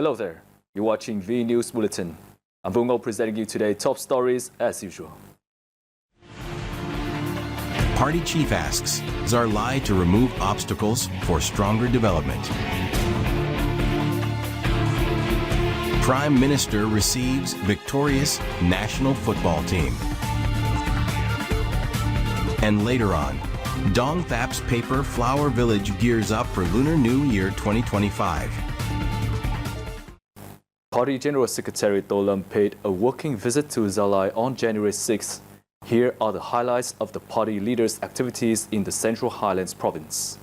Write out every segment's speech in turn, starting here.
Hello there, you're watching VNews Bulletin. I'm Bungo presenting you today top stories as usual. Party chief asks, Zarlai to remove obstacles for stronger development. Prime Minister receives victorious national football team. And later on, Dong Thap's paper flower village gears up for Lunar New Year 2025. Party General Secretary To Lam paid a working visit to Zarlai on January 6th. Here are the highlights of the party leaders' activities in the Central Highlands province.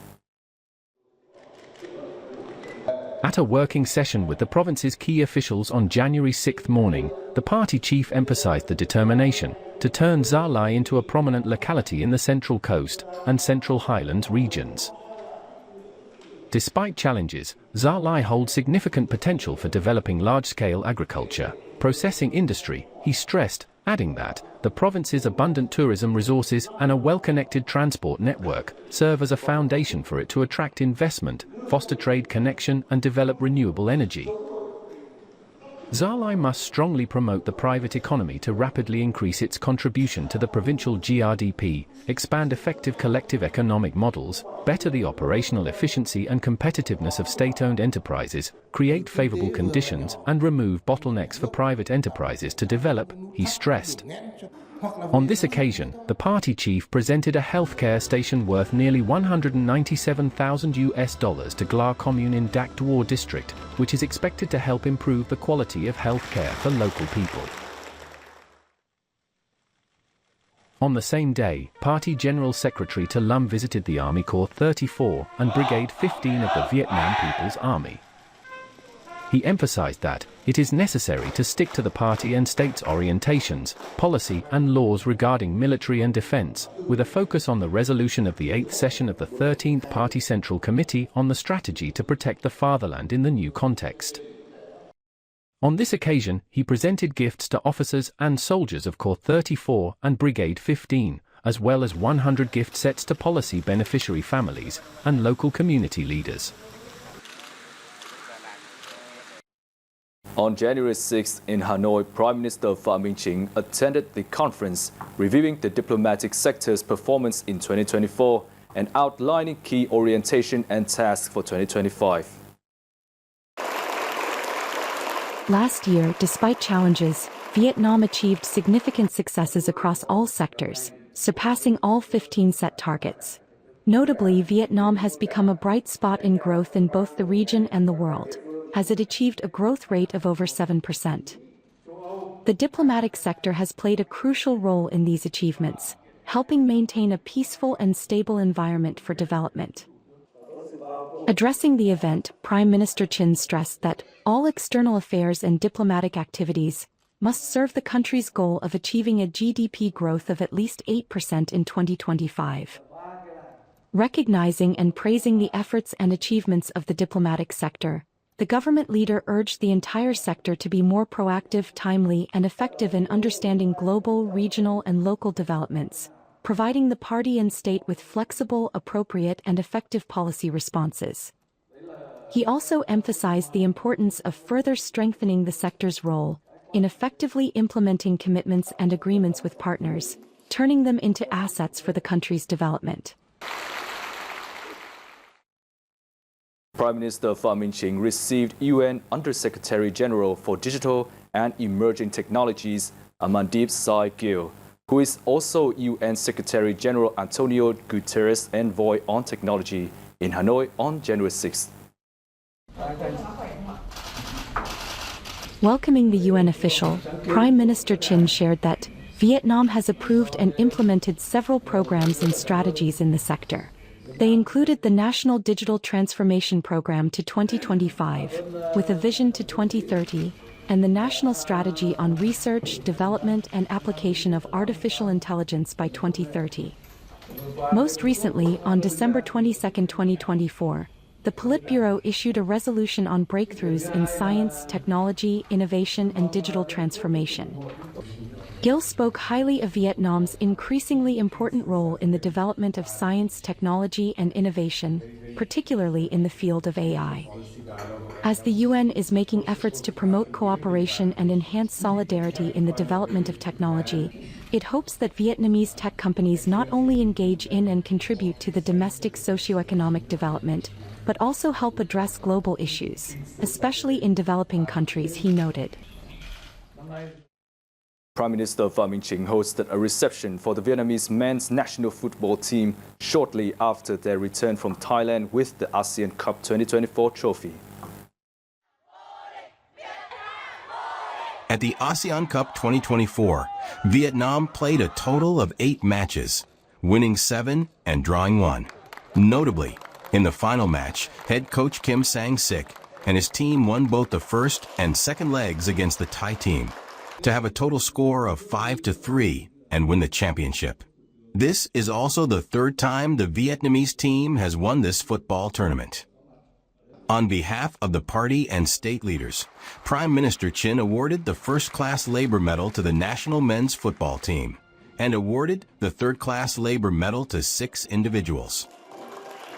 At a working session with the province's key officials on January 6th morning, the party chief emphasized the determination to turn Zarlai into a prominent locality in the Central Coast and Central Highlands regions. Despite challenges, Zarlai holds significant potential for developing large-scale agriculture, processing industry, he stressed, adding that the province's abundant tourism resources and a well-connected transport network serve as a foundation for it to attract investment, foster trade connection and develop renewable energy. Zarlai must strongly promote the private economy to rapidly increase its contribution to the provincial GRDP, expand effective collective economic models, better the operational efficiency and competitiveness of state-owned enterprises, create favorable conditions, and remove bottlenecks for private enterprises to develop, he stressed. On this occasion, the party chief presented a healthcare station worth nearly $197,000 to Glar commune in Dak Dwar district, which is expected to help improve the quality of healthcare for local people. On the same day, Party General Secretary To Lam visited the Army Corps 34 and Brigade 15 of the Vietnam People's Army. He emphasized that it is necessary to stick to the party and state's orientations, policy and laws regarding military and defense, with a focus on the resolution of the 8th session of the 13th Party Central Committee on the strategy to protect the fatherland in the new context. On this occasion, he presented gifts to officers and soldiers of Corps 34 and Brigade 15, as well as 100 gift sets to policy beneficiary families and local community leaders. On January 6th in Hanoi, Prime Minister Phạm Minh Chính attended the conference reviewing the diplomatic sector's performance in 2024 and outlining key orientation and tasks for 2025. Last year, despite challenges, Vietnam achieved significant successes across all sectors, surpassing all 15 set targets. Notably, Vietnam has become a bright spot in growth in both the region and the world, as it achieved a growth rate of over 7%. The diplomatic sector has played a crucial role in these achievements, helping maintain a peaceful and stable environment for development. Addressing the event, Prime Minister Chin stressed that all external affairs and diplomatic activities must serve the country's goal of achieving a GDP growth of at least 8% in 2025. Recognizing and praising the efforts and achievements of the diplomatic sector, the government leader urged the entire sector to be more proactive, timely, and effective in understanding global, regional, and local developments, providing the party and state with flexible, appropriate, and effective policy responses. He also emphasized the importance of further strengthening the sector's role in effectively implementing commitments and agreements with partners, turning them into assets for the country's development. Prime Minister Phạm Minh Chính received UN Under-Secretary General for Digital and Emerging Technologies, Amandeep Sai Gill, who is also UN Secretary General Antonio Guterres' envoy on technology in Hanoi on January 6th. Welcoming the UN official, Prime Minister Chin shared that Vietnam has approved and implemented several programs and strategies in the sector. They included the National Digital Transformation Program to 2025, with a vision to 2030, and the National Strategy on Research, Development and Application of Artificial Intelligence by 2030. Most recently, on December 22, 2024, the Politburo issued a resolution on breakthroughs in science, technology, innovation and digital transformation. Gill spoke highly of Vietnam's increasingly important role in the development of science, technology, and innovation, particularly in the field of AI. As the UN is making efforts to promote cooperation and enhance solidarity in the development of technology, it hopes that Vietnamese tech companies not only engage in and contribute to the domestic socioeconomic development, but also help address global issues, especially in developing countries, he noted. Prime Minister Phạm Minh Chính hosted a reception for the Vietnamese men's national football team shortly after their return from Thailand with the ASEAN Cup 2024 trophy. At the ASEAN Cup 2024, Vietnam played a total of 8 matches, winning 7 and drawing 1. Notably, in the final match, head coach Kim Sang-sik and his team won both the first and second legs against the Thai team, to have a total score of 5-3 and win the championship. This is also the third time the Vietnamese team has won this football tournament. On behalf of the party and state leaders, Prime Minister Chin awarded the first-class labor medal to the national men's football team and awarded the third-class labor medal to 6 individuals.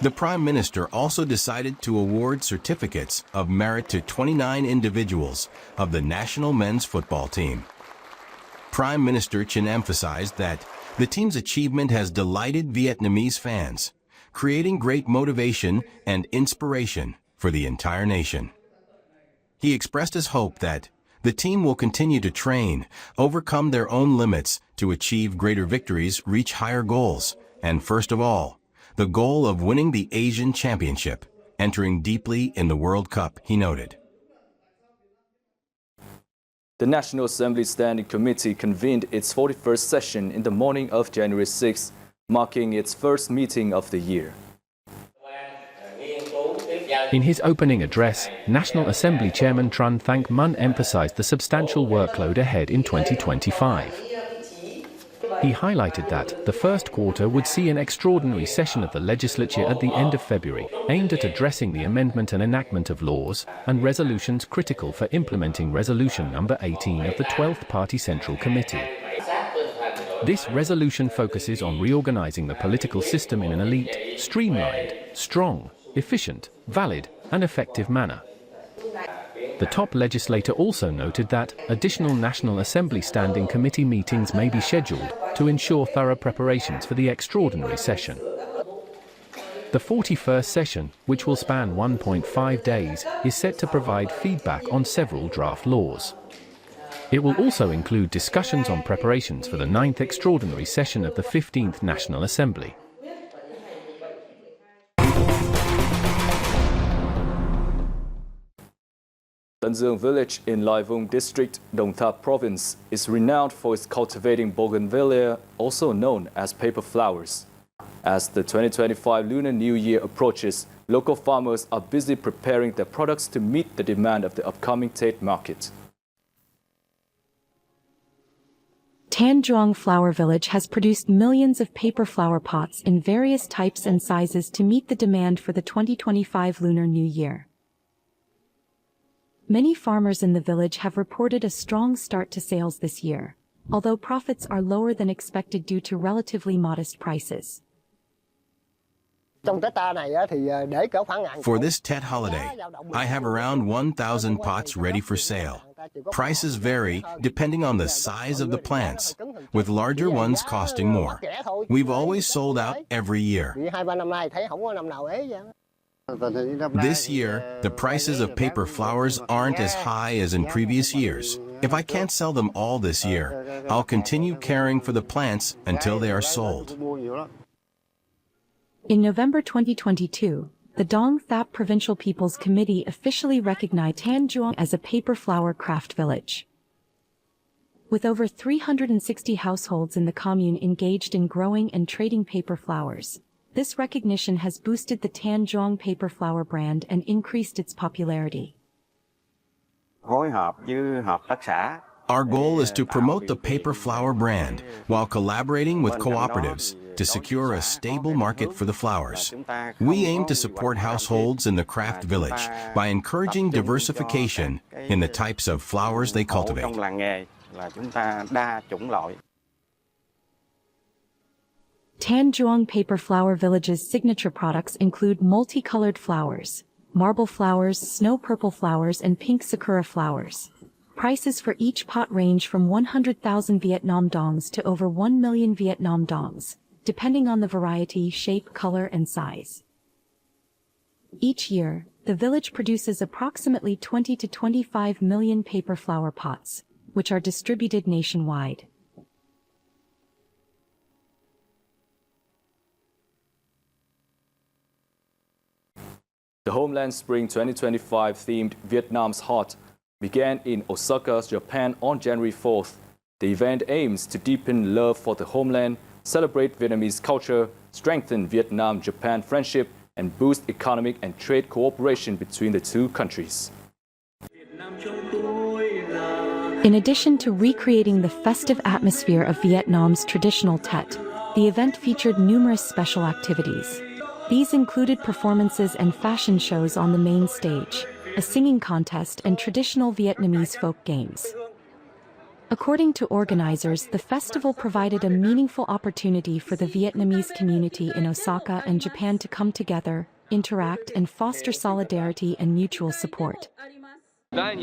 The Prime Minister also decided to award certificates of merit to 29 individuals of the national men's football team. Prime Minister Chin emphasized that the team's achievement has delighted Vietnamese fans, creating great motivation and inspiration for the entire nation. He expressed his hope that the team will continue to train, overcome their own limits to achieve greater victories, reach higher goals, and first of all, the goal of winning the Asian Championship, entering deeply in the World Cup, he noted. The National Assembly Standing Committee convened its 41st session in the morning of January 6, marking its first meeting of the year. In his opening address, National Assembly Chairman Tran Thanh Mun emphasized the substantial workload ahead in 2025. He highlighted that the first quarter would see an extraordinary session of the legislature at the end of February, aimed at addressing the amendment and enactment of laws and resolutions critical for implementing Resolution number 18 of the 12th Party Central Committee. This resolution focuses on reorganizing the political system in an elite, streamlined, strong, efficient, valid, and effective manner. The top legislator also noted that additional National Assembly Standing Committee meetings may be scheduled to ensure thorough preparations for the extraordinary session. The 41st session, which will span 1.5 days, is set to provide feedback on several draft laws. It will also include discussions on preparations for the 9th extraordinary session of the 15th National Assembly. Tân Dương village in Lai Vung district, Đông Tháp province, is renowned for its cultivating bougainvillea, also known as paper flowers. As the 2025 Lunar New Year approaches, local farmers are busy preparing their products to meet the demand of the upcoming Tết market. Tan Duong Flower Village has produced millions of paper flower pots in various types and sizes to meet the demand for the 2025 Lunar New Year. Many farmers in the village have reported a strong start to sales this year, although profits are lower than expected due to relatively modest prices. For this Tet holiday, I have around 1,000 pots ready for sale. Prices vary depending on the size of the plants, with larger ones costing more. We've always sold out every year. This year, the prices of paper flowers aren't as high as in previous years. If I can't sell them all this year, I'll continue caring for the plants until they are sold. In November 2022, the Dong Thap Provincial People's Committee officially recognized Tan Duong as a paper flower craft village. With over 360 households in the commune engaged in growing and trading paper flowers, this recognition has boosted the Tan Duong paper flower brand and increased its popularity. Our goal is to promote the paper flower brand while collaborating with cooperatives to secure a stable market for the flowers. We aim to support households in the craft village by encouraging diversification in the types of flowers they cultivate. Tan Duong Paper Flower Village's signature products include multicolored flowers, marble flowers, snow purple flowers, and pink sakura flowers. Prices for each pot range from 100,000 Vietnam dongs to over 1 million Vietnam dongs, depending on the variety, shape, color, and size. Each year, the village produces approximately 20 to 25 million paper flower pots, which are distributed nationwide. The Homeland Spring 2025 themed Vietnam's Heart began in Osaka, Japan on January 4th. The event aims to deepen love for the homeland, celebrate Vietnamese culture, strengthen Vietnam-Japan friendship, and boost economic and trade cooperation between the two countries. In addition to recreating the festive atmosphere of Vietnam's traditional Tet, the event featured numerous special activities. These included performances and fashion shows on the main stage, a singing contest, and traditional Vietnamese folk games. According to organizers, the festival provided a meaningful opportunity for the Vietnamese community in Osaka and Japan to come together, interact, and foster solidarity and mutual support. I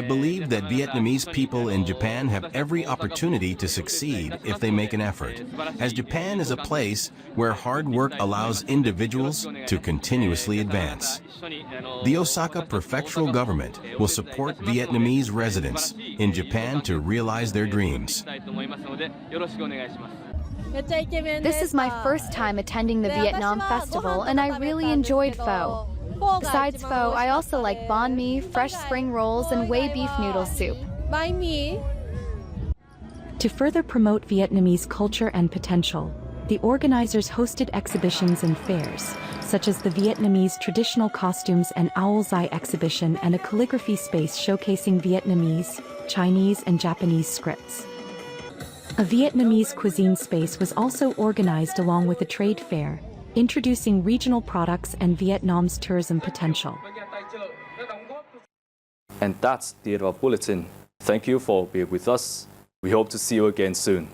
believe that Vietnamese people in Japan have every opportunity to succeed if they make an effort, as Japan is a place where hard work allows individuals to continuously advance. The Osaka prefectural government will support Vietnamese residents in Japan to realize their dreams. This is my first time attending the Vietnam Festival, and I really enjoyed pho. Besides pho, I also like banh mi, fresh spring rolls, and whey beef noodle soup. To further promote Vietnamese culture and potential, the organizers hosted exhibitions and fairs, such as the Vietnamese traditional costumes and Owl's Eye exhibition and a calligraphy space showcasing Vietnamese, Chinese, and Japanese scripts. A Vietnamese cuisine space was also organized along with a trade fair, introducing regional products and Vietnam's tourism potential. And that's the end of our bulletin. Thank you for being with us. We hope to see you again soon.